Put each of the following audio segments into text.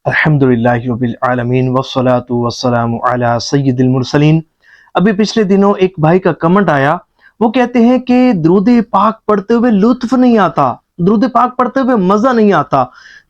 الحمدللہ رب العالمین والصلاة والسلام علی سید المرسلین۔ ابھی پچھلے دنوں ایک بھائی کا کمنٹ آیا، وہ کہتے ہیں کہ درود پاک پڑھتے ہوئے لطف نہیں آتا، درود پاک پڑھتے ہوئے مزہ نہیں آتا،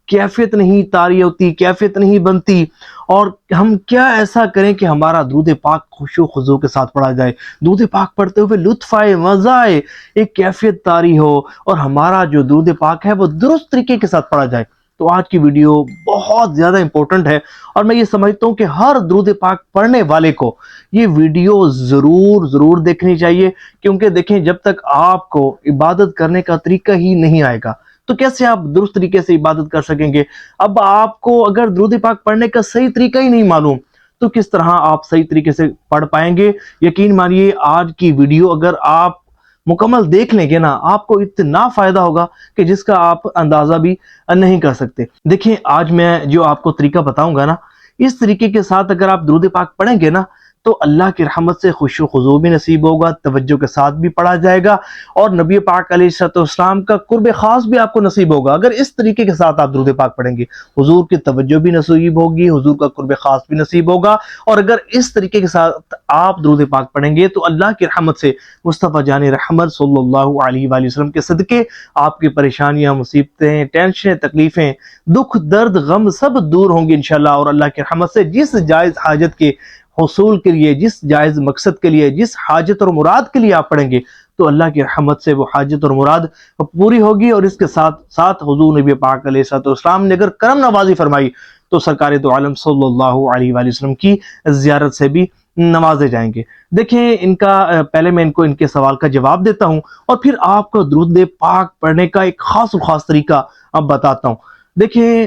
کیفیت نہیں طاری ہوتی، کیفیت نہیں بنتی، اور ہم کیا ایسا کریں کہ ہمارا درود پاک خشوع و خضوع کے ساتھ پڑھا جائے، درود پاک پڑھتے ہوئے لطف آئے، مزہ آئے، ایک کیفیت طاری ہو اور ہمارا جو درود پاک ہے وہ درست طریقے کے ساتھ پڑھا جائے۔ تو آج کی ویڈیو بہت زیادہ امپورٹنٹ ہے، اور میں یہ سمجھتا ہوں کہ ہر درود پاک پڑھنے والے کو یہ ویڈیو ضرور دیکھنی چاہیے، کیونکہ دیکھیں جب تک آپ کو عبادت کرنے کا طریقہ ہی نہیں آئے گا تو کیسے آپ درست طریقے سے عبادت کر سکیں گے۔ اب آپ کو اگر درود پاک پڑھنے کا صحیح طریقہ ہی نہیں معلوم تو کس طرح آپ صحیح طریقے سے پڑھ پائیں گے۔ یقین مانیے آج کی ویڈیو اگر آپ مکمل دیکھ لیں گے نا، آپ کو اتنا فائدہ ہوگا کہ جس کا آپ اندازہ بھی نہیں کر سکتے۔ دیکھیں آج میں جو آپ کو طریقہ بتاؤں گا نا، اس طریقے کے ساتھ اگر آپ درود پاک پڑھیں گے نا تو اللہ کی رحمت سے خشوع و خضوع بھی نصیب ہوگا، توجہ کے ساتھ بھی پڑھا جائے گا، اور نبی پاک علیہ السلام کا قرب خاص بھی آپ کو نصیب ہوگا اگر اس طریقے کے ساتھ آپ درود پاک پڑھیں گے۔ حضور کی توجہ بھی نصیب ہوگی، حضور کا قرب خاص بھی نصیب ہوگا، اور اگر اس طریقے کے ساتھ آپ درود پاک پڑھیں گے تو اللہ کی رحمت سے مصطفیٰ جان رحمت صلی اللہ علیہ وآلہ وسلم کے صدقے آپ کی پریشانیاں، مصیبتیں، ٹینشنیں، تکلیفیں، دکھ، درد، غم سب دور ہوں گے انشاءاللہ، اور اللہ کی رحمت سے جس جائز حاجت کے حصول کے لیے، جس جائز مقصد کے لیے، جس حاجت اور مراد کے لیے آپ پڑھیں گے تو اللہ کی رحمت سے وہ حاجت اور مراد پوری ہوگی۔ اور اس کے ساتھ ساتھ حضور نبی پاک علیہ السلام نے اگر کرم نوازی فرمائی تو سرکار دو عالم صلی اللہ علیہ وآلہ وسلم کی زیارت سے بھی نوازے جائیں گے۔ دیکھیں ان کا پہلے میں ان کے سوال کا جواب دیتا ہوں، اور پھر آپ کو درود پاک پڑھنے کا ایک خاص طریقہ اب بتاتا ہوں۔ دیکھیں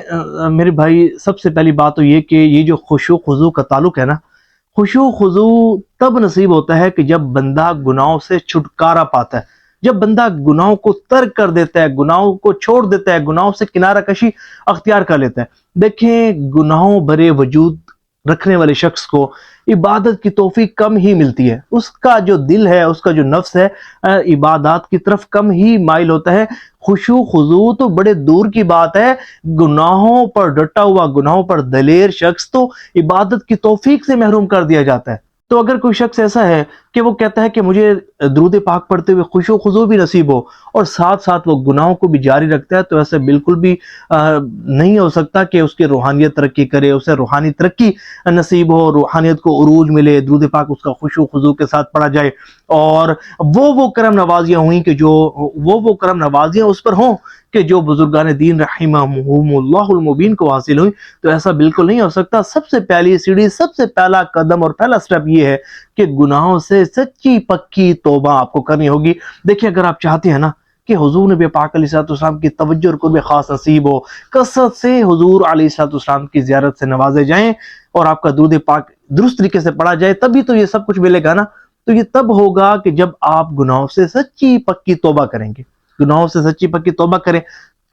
میرے بھائی، سب سے پہلی بات تو یہ کہ یہ جو خشوع و خضوع کا تعلق ہے نا، خشوع و خضوع تب نصیب ہوتا ہے کہ جب بندہ گناہوں سے چھٹکارا پاتا ہے، جب بندہ گناہوں کو ترک کر دیتا ہے، گناہوں کو چھوڑ دیتا ہے، گناہوں سے کنارہ کشی اختیار کر لیتا ہے۔ دیکھیں گناہوں بھرے وجود رکھنے والے شخص کو عبادت کی توفیق کم ہی ملتی ہے، اس کا جو دل ہے، اس کا جو نفس ہے عبادات کی طرف کم ہی مائل ہوتا ہے۔ خشوع خضوع تو بڑے دور کی بات ہے، گناہوں پر ڈٹا ہوا، گناہوں پر دلیر شخص تو عبادت کی توفیق سے محروم کر دیا جاتا ہے۔ تو اگر کوئی شخص ایسا ہے کہ وہ کہتا ہے کہ مجھے درود پاک پڑھتے ہوئے خشوع و خضوع بھی نصیب ہو اور ساتھ ساتھ وہ گناہوں کو بھی جاری رکھتا ہے، تو ایسے بالکل بھی نہیں ہو سکتا کہ اس کی روحانیت ترقی کرے، اسے روحانی ترقی نصیب ہو، روحانیت کو عروج ملے، درود پاک اس کا خشوع و خضوع کے ساتھ پڑھا جائے، اور وہ کرم نوازیاں ہوئیں کہ جو وہ کرم نوازیاں اس پر ہوں کہ جو بزرگان دین رحمہم اللہ المبین کو حاصل ہوئی۔ تو ایسا بالکل نہیں ہو سکتا۔ سب سے پہلی سیڑھی، سب سے پہلا قدم اور پہلا سٹیپ یہ ہے کہ گناہوں سے سچی پکی توبہ آپ کو کرنی ہوگی۔ دیکھیں اگر آپ چاہتے ہیں نا کہ حضور نبی پاک علیہ السلام کی توجہ اور قرب خاص نصیب ہو، کثرت سے حضور علیہ السلام کی زیارت سے نوازے جائیں، اور آپ کا درود پاک درست طریقے سے پڑھا جائے، تبھی تو یہ سب کچھ ملے گا نا۔ تو یہ تب ہوگا کہ جب آپ گناہوں سے سچی پکی توبہ کریں گے، گناہوں سے سچی پکی توبہ کریں،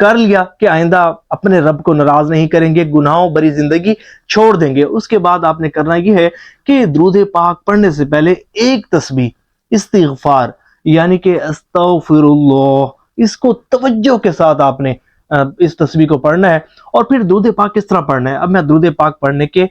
کر لیا کہ آئندہ اپنے رب کو ناراض نہیں کریں گے، گناہوں بری زندگی چھوڑ دیں گے۔ اس کے بعد آپ نے کرنا یہ ہے کہ درود پاک پڑھنے سے پہلے ایک تسبیح استغفار، یعنی کہ استغفر اللہ، اس کو توجہ کے ساتھ آپ نے اس تسبیح کو پڑھنا ہے۔ اور پھر درود پاک کس طرح پڑھنا ہے، اب میں درود پاک پڑھنے کے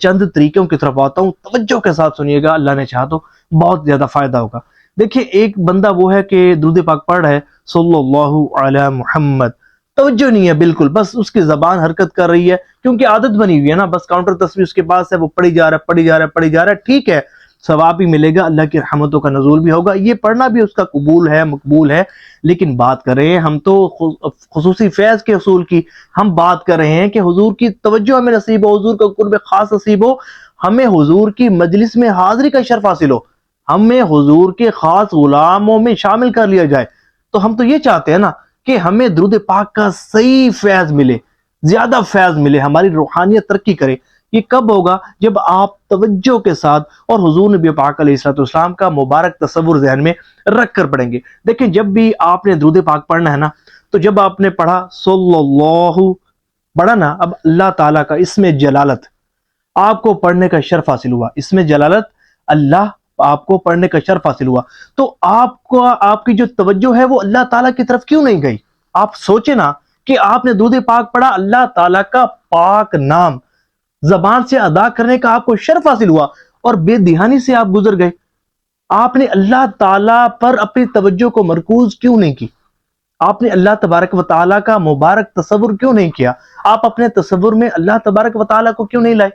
چند طریقوں کی طرف آتا ہوں، توجہ کے ساتھ سنیے گا، اللہ نے چاہا تو بہت زیادہ فائدہ ہوگا۔ دیکھیں ایک بندہ وہ ہے کہ درود پاک پڑھ رہا ہے صلی اللہ علی محمد، توجہ نہیں ہے بالکل، بس اس کی زبان حرکت کر رہی ہے کیونکہ عادت بنی ہوئی ہے نا، بس کاؤنٹر تسبیح اس کے پاس ہے، وہ پڑھی جا رہا ہے، ٹھیک ہے، ثواب بھی ملے گا، اللہ کی رحمتوں کا نزول بھی ہوگا، یہ پڑھنا بھی اس کا قبول ہے، مقبول ہے۔ لیکن بات کر رہے ہیں ہم تو خصوصی فیض کے حصول کی، ہم بات کر رہے ہیں کہ حضور کی توجہ ہمیں نصیب ہو، حضور کا قرب خاص نصیب ہو، ہمیں حضور کی مجلس میں حاضری کا شرف حاصل ہو، ہمیں حضور کے خاص غلاموں میں شامل کر لیا جائے۔ تو ہم تو یہ چاہتے ہیں نا کہ ہمیں درود پاک کا صحیح فیض ملے، زیادہ فیض ملے، ہماری روحانیت ترقی کرے۔ یہ کب ہوگا؟ جب آپ توجہ کے ساتھ اور حضور نبی پاک علیہ السلام کا مبارک تصور ذہن میں رکھ کر پڑھیں گے۔ دیکھیں جب بھی آپ نے درود پاک پڑھنا ہے نا، تو جب آپ نے پڑھا صلی اللہ پڑھا نا، اب اللہ تعالیٰ کا اسم جلالت آپ کو پڑھنے کا شرف حاصل ہوا، اسم جلالت اللہ آپ کو پڑھنے کا شرف حاصل ہوا، تو آپ کی جو توجہ ہے وہ اللہ تعالیٰ کی طرف کیوں نہیں گئی؟ آپ سوچیں نا کہ آپ نے درود پاک پڑھا, اللہ تعالیٰ کا پاک نام زبان سے ادا کرنے کا آپ کو شرف حاصل ہوا, اور بے دہانی سے آپ گزر گئے. آپ نے اللہ تعالیٰ پر اپنی توجہ کو مرکوز کیوں نہیں کی؟ آپ نے اللہ تبارک و تعالیٰ کا مبارک تصور کیوں نہیں کیا؟ آپ اپنے تصور میں اللہ تبارک و تعالیٰ کو کیوں نہیں لائے؟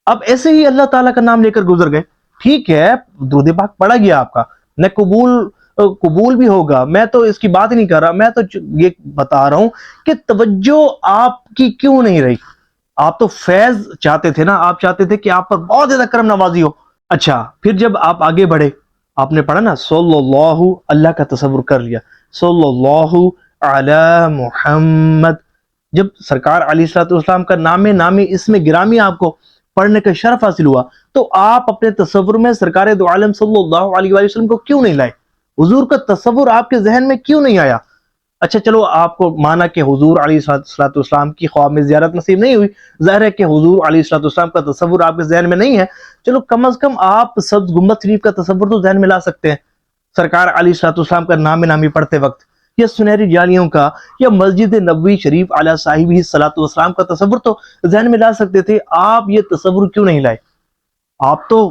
اب ایسے ہی اللہ تعالیٰ کا نام لے کر گزر گئے. ٹھیک ہے, درود پاک پڑھا گیا آپ کا, نہ قبول بھی ہوگا, میں تو اس کی بات ہی نہیں کر رہا, میں تو یہ بتا رہا ہوں کہ توجہ آپ کی کیوں نہیں رہی. آپ تو فیض چاہتے تھے نا, آپ چاہتے تھے کہ آپ پر بہت زیادہ کرم نوازی ہو. اچھا, پھر جب آپ آگے بڑھے, آپ نے پڑھا نا صلی اللہ, اللہ کا تصور کر لیا, صلی اللہ علی محمد. جب سرکار علیہ الصلوۃ والسلام کا نامی اس میں گرامی آپ کو پڑھنے کا شرف حاصل ہوا, تو آپ اپنے تصور میں سرکار دو عالم صلی اللہ علیہ وآلہ وسلم کو کیوں نہیں لائے؟ حضور کا تصور آپ کے ذہن میں کیوں نہیں آیا؟ اچھا چلو, آپ کو مانا کہ حضور علیہ الصلوۃ والسلام کی خواب میں زیارت نصیب نہیں ہوئی, ظاہر ہے کہ حضور علیہ الصلوۃ والسلام کا تصور آپ کے ذہن میں نہیں ہے. چلو کم از کم آپ سبز گنبد شریف کا تصور تو ذہن میں لا سکتے ہیں, سرکار علیہ الصلوۃ والسلام کا نامی پڑھتے وقت, یا سنہری جالیوں کا, یا مسجد نبوی شریف علی صاحبہ الصلوۃ والسلام کا تصور تو ذہن میں لا سکتے تھے. آپ یہ تصور کیوں نہیں لائے؟ آپ تو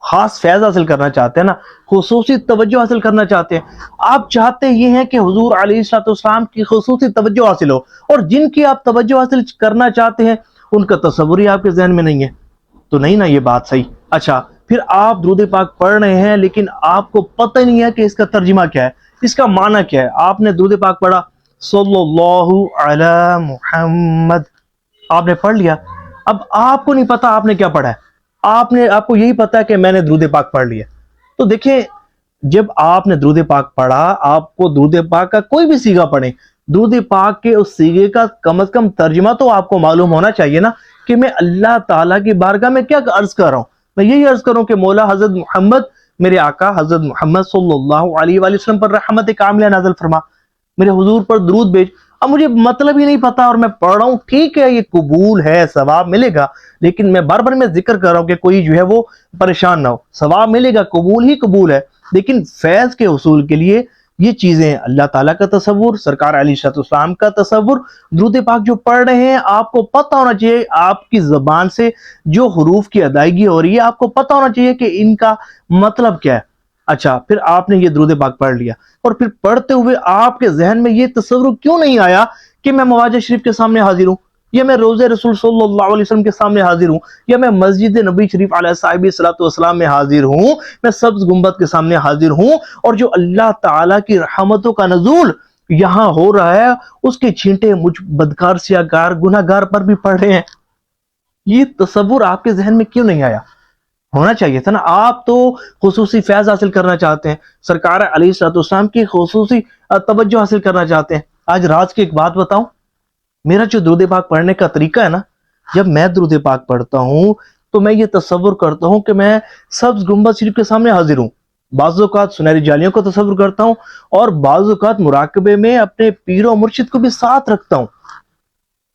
خاص فیض حاصل کرنا چاہتے ہیں نا, خصوصی توجہ حاصل کرنا چاہتے ہیں. آپ چاہتے یہ ہیں کہ حضور علیہ الصلوۃ والسلام کی خصوصی توجہ حاصل ہو, اور جن کی آپ توجہ حاصل کرنا چاہتے ہیں ان کا تصور ہی آپ کے ذہن میں نہیں ہے. تو نہیں نا یہ بات صحیح. اچھا, پھر آپ درود پاک پڑھ رہے ہیں لیکن آپ کو پتہ نہیں ہے کہ اس کا ترجمہ کیا ہے, اس کا معنی کیا ہے. آپ نے درود پاک پڑھا صلی اللہ علی محمد, آپ نے پڑھ لیا. اب آپ کو نہیں پتا آپ نے کیا پڑھا ہے, آپ کو یہی پتا ہے کہ میں نے درود پاک پڑھ لیا. تو دیکھیں, جب آپ نے درود پاک پڑھا, آپ کو درود پاک کا کوئی بھی صیغہ پڑھیں, درود پاک کے اس صیغے کا کم از کم ترجمہ تو آپ کو معلوم ہونا چاہیے نا, کہ میں اللہ تعالیٰ کی بارگاہ میں کیا عرض کر رہا ہوں. میں یہی عرض کروں کہ مولا حضرت محمد, میرے آقا حضرت محمد صلی اللہ علیہ وآلہ وسلم پر رحمت کاملہ نازل فرما, میرے حضور پر درود بھیج. اب مجھے مطلب ہی نہیں پتا اور میں پڑھ رہا ہوں, ٹھیک ہے یہ قبول ہے, ثواب ملے گا, لیکن میں بار بار میں ذکر کر رہا ہوں کہ کوئی جو ہے وہ پریشان نہ ہو, ثواب ملے گا, قبول ہی قبول ہے, لیکن فیض کے حصول کے لیے یہ چیزیں, اللہ تعالیٰ کا تصور, سرکار علیہ الصلوۃ والسلام کا تصور, درود پاک جو پڑھ رہے ہیں, آپ کو پتہ ہونا چاہیے آپ کی زبان سے جو حروف کی ادائیگی ہو رہی ہے, آپ کو پتہ ہونا چاہیے کہ ان کا مطلب کیا ہے. اچھا, پھر آپ نے یہ درود پاک پڑھ لیا, اور پھر پڑھتے ہوئے آپ کے ذہن میں یہ تصور کیوں نہیں آیا کہ میں مواجہ شریف کے سامنے حاضر ہوں, یا میں روضہ رسول صلی اللہ علیہ وسلم کے سامنے حاضر ہوں, یا میں مسجد نبی شریف علیہ صاحب الصلوۃ والسلام میں حاضر ہوں, میں سبز گنبد کے سامنے حاضر ہوں, اور جو اللہ تعالیٰ کی رحمتوں کا نزول یہاں ہو رہا ہے اس کے چھینٹے مجھ بدکار سیاہکار گناہ گار پر بھی پڑھ رہے ہیں. یہ تصور آپ کے ذہن میں کیوں نہیں آیا؟ ہونا چاہیے تھا نا. آپ تو خصوصی فیض حاصل کرنا چاہتے ہیں, سرکار علیہ الصلوۃ والسلام کی خصوصی توجہ حاصل کرنا چاہتے ہیں. آج راز کی ایک بات بتاؤں, میرا جو درود پاک پڑھنے کا طریقہ ہے نا, جب میں درود پاک پڑھتا ہوں تو میں یہ تصور کرتا ہوں کہ میں سبز گنبد شریف کے سامنے حاضر ہوں, بعض اوقات سنہری جالیوں کو تصور کرتا ہوں, اور بعض اوقات مراقبے میں اپنے پیر و مرشد کو بھی ساتھ رکھتا ہوں.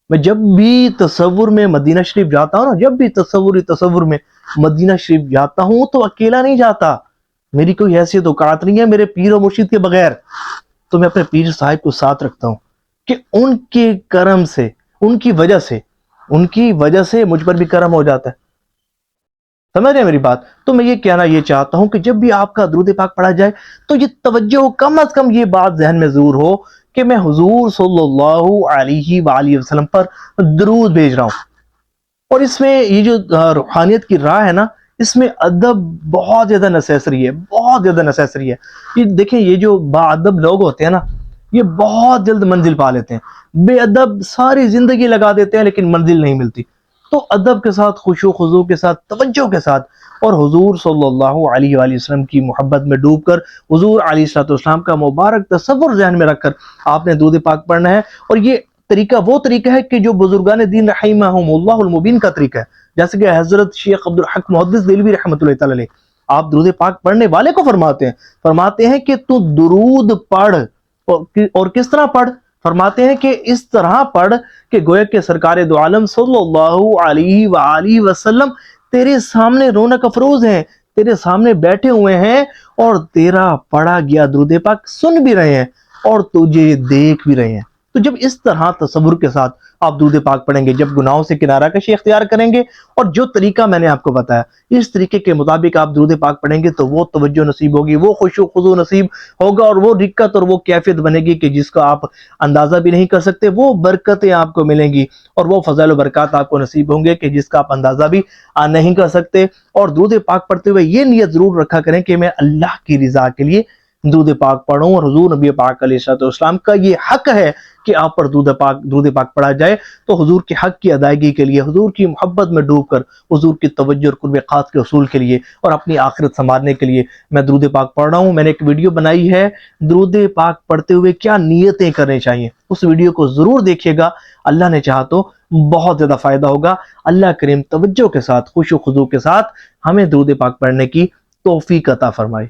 میں جب بھی تصور میں مدینہ شریف جاتا ہوں نا, جب بھی تصور میں مدینہ شریف جاتا ہوں تو اکیلا نہیں جاتا, میری کوئی حیثیت اوقات نہیں ہے میرے پیر و مرشد کے بغیر, تو میں اپنے پیر صاحب کو ساتھ رکھتا ہوں کہ ان کے کرم سے, ان کی وجہ سے مجھ پر بھی کرم ہو جاتا ہے. سمجھ رہے ہیں میری بات؟ تو میں یہ کہنا یہ چاہتا ہوں کہ جب بھی آپ کا درود پاک پڑھا جائے تو یہ توجہ, کم از کم یہ بات ذہن میں ضرور ہو کہ میں حضور صلی اللہ علیہ وآلہ وسلم پر درود بھیج رہا ہوں. اور اس میں یہ جو روحانیت کی راہ ہے نا, اس میں ادب بہت زیادہ نیسیسری ہے, بہت زیادہ نیسیسری ہے. یہ دیکھیں, یہ جو با ادب لوگ ہوتے ہیں نا, یہ بہت جلد منزل پا لیتے ہیں. بے ادب ساری زندگی لگا دیتے ہیں لیکن منزل نہیں ملتی. تو ادب کے ساتھ, خشوع و خضوع کے ساتھ, توجہ کے ساتھ, اور حضور صلی اللہ علیہ وآلہ وسلم کی محبت میں ڈوب کر, حضور علیہ الصلوۃ والسلام کا مبارک تصور ذہن میں رکھ کر آپ نے درود پاک پڑھنا ہے. اور یہ طریقہ وہ طریقہ ہے کہ جو بزرگان دین رحمہم اللہ المبین کا طریقہ ہے, جیسے کہ حضرت شیخ عبدالحق محدث دہلوی رحمۃ اللہ تعالی علیہ, آپ درود پاک پڑھنے والے کو فرماتے ہیں کہ تو درود پڑھ, اور کس طرح پڑھ؟ فرماتے ہیں کہ اس طرح پڑھ کہ گویا کہ سرکار دو عالم صلی اللہ علیہ وآلہ وسلم تیرے سامنے رونق افروز ہیں, تیرے سامنے بیٹھے ہوئے ہیں, اور تیرا پڑھا گیا درود پاک سن بھی رہے ہیں اور تجھے دیکھ بھی رہے ہیں. تو جب اس طرح تصور کے ساتھ آپ درود پاک پڑھیں گے، جب گناہوں سے کنارہ کشی اختیار کریں گے اور جو طریقہ میں نے آپ کو بتایا اس طریقے کے مطابق آپ درود پاک پڑھیں گے تو وہ توجہ نصیب ہوگی، وہ خشوع خضوع نصیب ہوگا، اور وہ رقت اور وہ کیفیت بنے گی کہ جس کا آپ اندازہ بھی نہیں کر سکتے، وہ برکتیں آپ کو ملیں گی اور وہ فضائل و برکات آپ کو نصیب ہوں گے کہ جس کا آپ اندازہ بھی نہیں کر سکتے۔ اور درود پاک پڑھتے ہوئے یہ نیت ضرور رکھا کریں کہ میں اللہ کی رضا کے لیے درود پاک پڑھوں، اور حضور نبی پاک علیہ الصلوۃ والسلام کا یہ حق ہے کہ آپ پر درود پاک پڑھا جائے، تو حضور کے حق کی ادائیگی کے لیے، حضور کی محبت میں ڈوب کر حضور کی توجہ اور قرب خاص کے حصول کے لیے اور اپنی آخرت سنوارنے کے لیے میں درود پاک پڑھ رہا ہوں۔ میں نے ایک ویڈیو بنائی ہے درود پاک پڑھتے ہوئے کیا نیتیں کرنی چاہیے، اس ویڈیو کو ضرور دیکھیے گا، اللہ نے چاہا تو بہت زیادہ فائدہ ہوگا۔ اللہ کریم توجہ کے ساتھ، خشوع و خضوع کے ساتھ ہمیں درود پاک پڑھنے کی توفیق عطا فرمائے۔